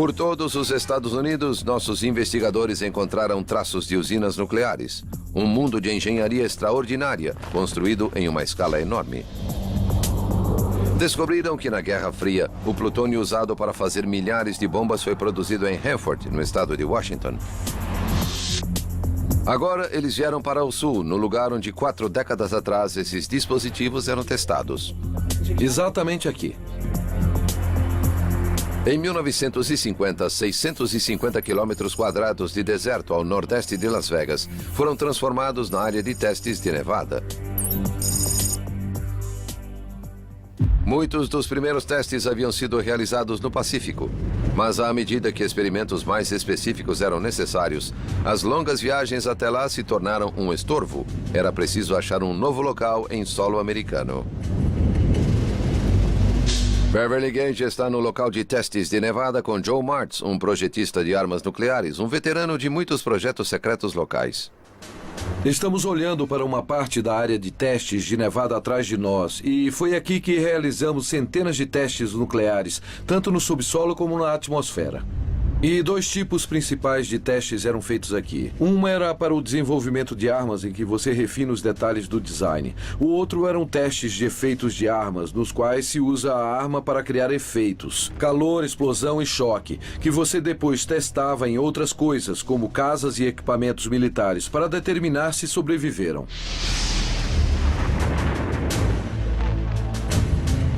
Por todos os Estados Unidos, nossos investigadores encontraram traços de usinas nucleares. Um mundo de engenharia extraordinária, construído em uma escala enorme. Descobriram que na Guerra Fria, o plutônio usado para fazer milhares de bombas foi produzido em Hanford, no estado de Washington. Agora, eles vieram para o sul, no lugar onde 4 décadas atrás esses dispositivos eram testados. Exatamente aqui. Em 1950, 650 quilômetros quadrados de deserto ao nordeste de Las Vegas foram transformados na área de testes de Nevada. Muitos dos primeiros testes haviam sido realizados no Pacífico, mas à medida que experimentos mais específicos eram necessários, as longas viagens até lá se tornaram um estorvo. Era preciso achar um novo local em solo americano. Beverly Gage está no local de testes de Nevada com Joe Martz, um projetista de armas nucleares, um veterano de muitos projetos secretos locais. Estamos olhando para uma parte da área de testes de Nevada atrás de nós, e foi aqui que realizamos centenas de testes nucleares, tanto no subsolo como na atmosfera. E 2 tipos principais de testes eram feitos aqui. Um era para o desenvolvimento de armas, em que você refina os detalhes do design. O outro eram testes de efeitos de armas, nos quais se usa a arma para criar efeitos, calor, explosão e choque, que você depois testava em outras coisas, como casas e equipamentos militares, para determinar se sobreviveram.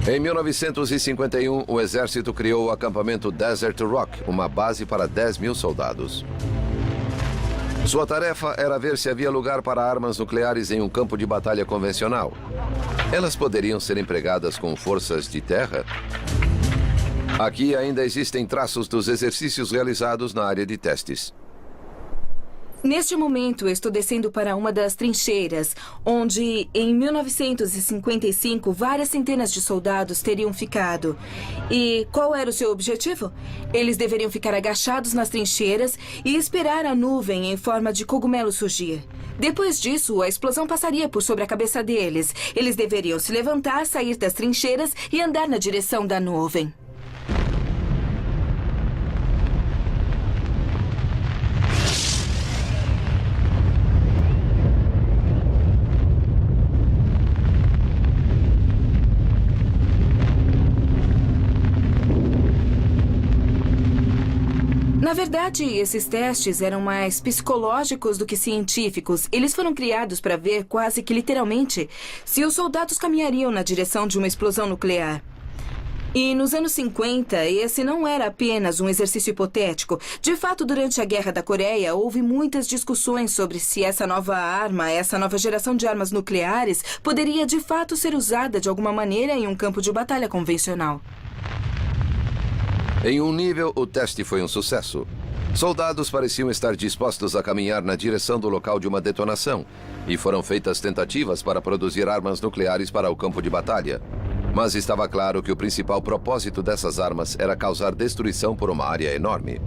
Em 1951, o exército criou o acampamento Desert Rock, uma base para 10 mil soldados. Sua tarefa era ver se havia lugar para armas nucleares em um campo de batalha convencional. Elas poderiam ser empregadas com forças de terra? Aqui ainda existem traços dos exercícios realizados na área de testes. Neste momento, estou descendo para uma das trincheiras, onde, em 1955, várias centenas de soldados teriam ficado. E qual era o seu objetivo? Eles deveriam ficar agachados nas trincheiras e esperar a nuvem em forma de cogumelo surgir. Depois disso, a explosão passaria por sobre a cabeça deles. Eles deveriam se levantar, sair das trincheiras e andar na direção da nuvem. Na verdade, esses testes eram mais psicológicos do que científicos. Eles foram criados para ver, quase que literalmente, se os soldados caminhariam na direção de uma explosão nuclear. E nos anos 50, esse não era apenas um exercício hipotético. De fato, durante a Guerra da Coreia, houve muitas discussões sobre se essa nova arma, essa nova geração de armas nucleares, poderia de fato ser usada de alguma maneira em um campo de batalha convencional. Em um nível, o teste foi um sucesso. Soldados pareciam estar dispostos a caminhar na direção do local de uma detonação, e foram feitas tentativas para produzir armas nucleares para o campo de batalha. Mas estava claro que o principal propósito dessas armas era causar destruição por uma área enorme.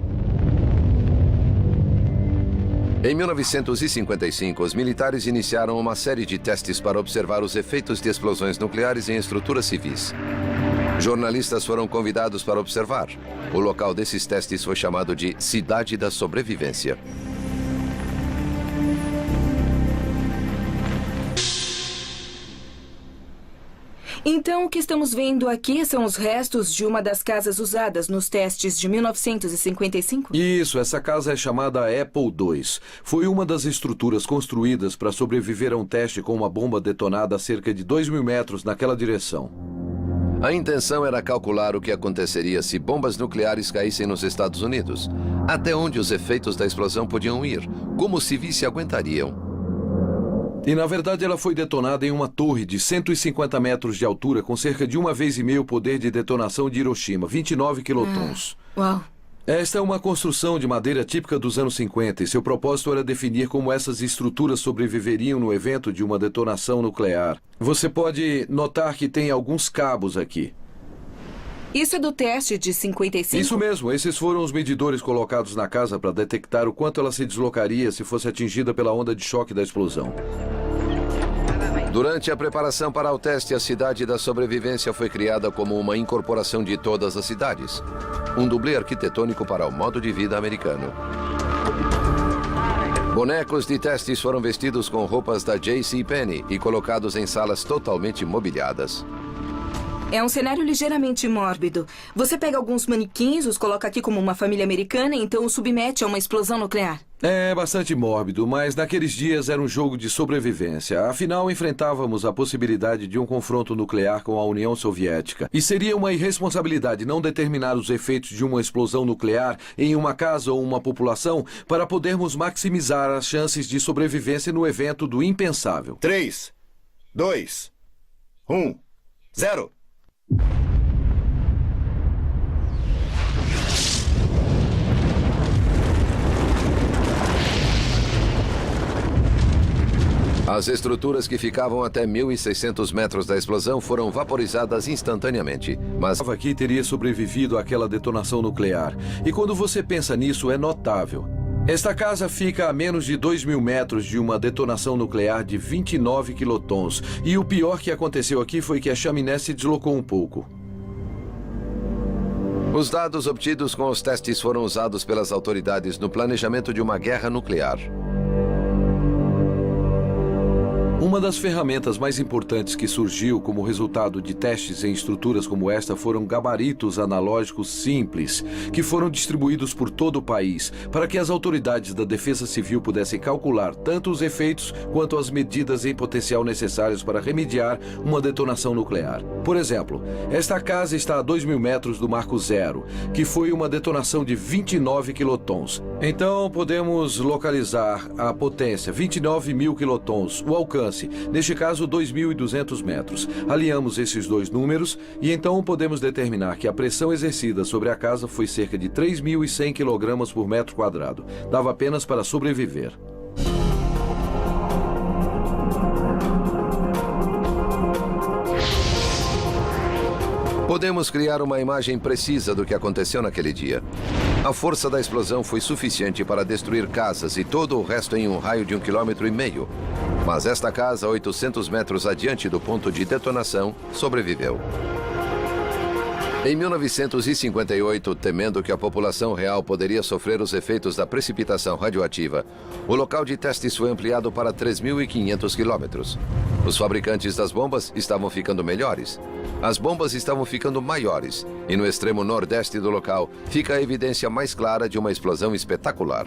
Em 1955, os militares iniciaram uma série de testes para observar os efeitos de explosões nucleares em estruturas civis. Jornalistas foram convidados para observar. O local desses testes foi chamado de Cidade da Sobrevivência. Então, o que estamos vendo aqui são os restos de uma das casas usadas nos testes de 1955? Isso, essa casa é chamada Apple II. Foi uma das estruturas construídas para sobreviver a um teste com uma bomba detonada a cerca de 2.000 metros naquela direção. A intenção era calcular o que aconteceria se bombas nucleares caíssem nos Estados Unidos. Até onde os efeitos da explosão podiam ir? Como os civis se aguentariam? E, na verdade, ela foi detonada em uma torre de 150 metros de altura com cerca de 1,5 vezes o poder de detonação de Hiroshima, 29 quilotons. Uau! Esta é uma construção de madeira típica dos anos 50 e seu propósito era definir como essas estruturas sobreviveriam no evento de uma detonação nuclear. Você pode notar que tem alguns cabos aqui. Isso é do teste de 55? Isso mesmo. Esses foram os medidores colocados na casa para detectar o quanto ela se deslocaria se fosse atingida pela onda de choque da explosão. Durante a preparação para o teste, a cidade da sobrevivência foi criada como uma incorporação de todas as cidades. Um dublê arquitetônico para o modo de vida americano. Bonecos de testes foram vestidos com roupas da JCPenney e colocados em salas totalmente mobiliadas. É um cenário ligeiramente mórbido. Você pega alguns manequins, os coloca aqui como uma família americana e então os submete a uma explosão nuclear. É bastante mórbido, mas naqueles dias era um jogo de sobrevivência. Afinal, enfrentávamos a possibilidade de um confronto nuclear com a União Soviética. E seria uma irresponsabilidade não determinar os efeitos de uma explosão nuclear em uma casa ou uma população para podermos maximizar as chances de sobrevivência no evento do impensável. 3, 2, 1, 0. As estruturas que ficavam até 1.600 metros da explosão foram vaporizadas instantaneamente, mas Aqui teria sobrevivido àquela detonação nuclear. E quando você pensa nisso, é notável. Esta casa fica a menos de 2.000 metros de uma detonação nuclear de 29 quilotons. E o pior que aconteceu aqui foi que a chaminé se deslocou um pouco. os dados obtidos com os testes foram usados pelas autoridades no planejamento de uma guerra nuclear. Uma das ferramentas mais importantes que surgiu como resultado de testes em estruturas como esta foram gabaritos analógicos simples, que foram distribuídos por todo o país, para que as autoridades da Defesa Civil pudessem calcular tanto os efeitos quanto as medidas em potencial necessárias para remediar uma detonação nuclear. Por exemplo, esta casa está a 2.000 metros do Marco Zero, que foi uma detonação de 29 quilotons. Então, podemos localizar a potência, 29.000 quilotons, o alcance, neste caso 2.200 metros. Alinhamos esses dois números e então podemos determinar que a pressão exercida sobre a casa foi cerca de 3.100 kg por metro quadrado. Dava apenas para sobreviver. Podemos criar uma imagem precisa do que aconteceu naquele dia. A força da explosão foi suficiente para destruir casas e todo o resto em um raio de 1,5 km. Mas esta casa, 800 metros adiante do ponto de detonação, sobreviveu. Em 1958, temendo que a população real poderia sofrer os efeitos da precipitação radioativa, o local de testes foi ampliado para 3.500 quilômetros. Os fabricantes das bombas estavam ficando melhores. As bombas estavam ficando maiores. E no extremo nordeste do local fica a evidência mais clara de uma explosão espetacular.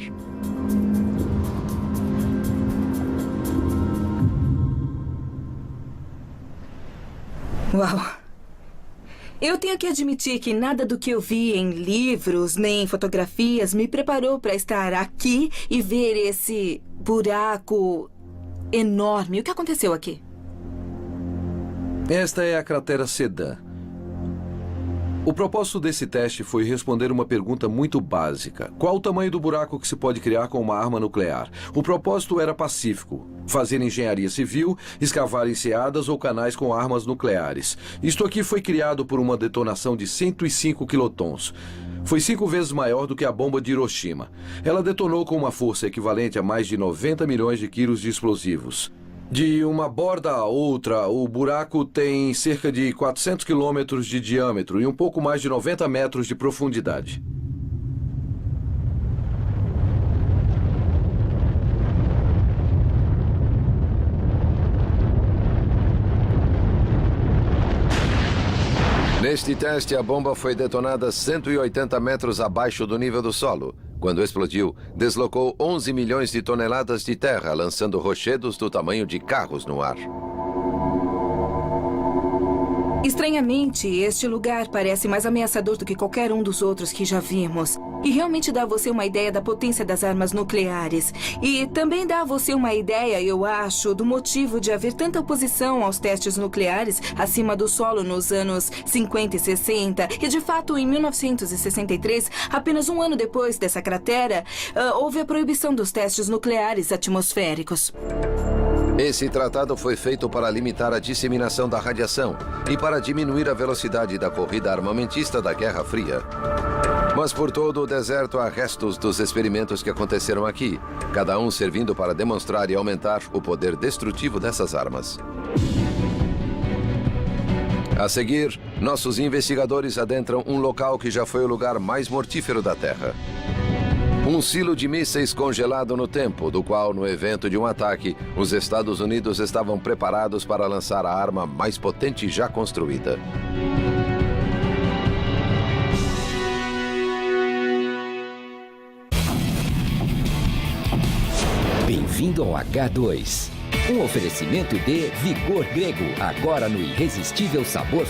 Uau! Eu tenho que admitir que nada do que eu vi em livros nem em fotografias me preparou para estar aqui e ver esse buraco enorme. O que aconteceu aqui? Esta é a cratera Sedan. O propósito desse teste foi responder uma pergunta muito básica. Qual o tamanho do buraco que se pode criar com uma arma nuclear? O propósito era pacífico. Fazer engenharia civil, escavar enseadas ou canais com armas nucleares. Isto aqui foi criado por uma detonação de 105 quilotons. Foi 5 vezes maior do que a bomba de Hiroshima. Ela detonou com uma força equivalente a mais de 90 milhões de quilos de explosivos. De uma borda a outra, o buraco tem cerca de 400 quilômetros de diâmetro e um pouco mais de 90 metros de profundidade. Neste teste, a bomba foi detonada 180 metros abaixo do nível do solo. Quando explodiu, deslocou 11 milhões de toneladas de terra, lançando rochedos do tamanho de carros no ar. Estranhamente, este lugar parece mais ameaçador do que qualquer um dos outros que já vimos. E realmente dá a você uma ideia da potência das armas nucleares. E também dá a você uma ideia, eu acho, do motivo de haver tanta oposição aos testes nucleares acima do solo nos anos 50 e 60. E, de fato, em 1963, apenas um ano depois dessa cratera, houve a proibição dos testes nucleares atmosféricos. Esse tratado foi feito para limitar a disseminação da radiação e para diminuir a velocidade da corrida armamentista da Guerra Fria. Mas por todo o deserto há restos dos experimentos que aconteceram aqui, cada um servindo para demonstrar e aumentar o poder destrutivo dessas armas. A seguir, nossos investigadores adentram um local que já foi o lugar mais mortífero da Terra. Um silo de mísseis congelado no tempo, do qual, no evento de um ataque, os Estados Unidos estavam preparados para lançar a arma mais potente já construída. Bem-vindo ao H2. Um oferecimento de Vigor Grego, agora no irresistível sabor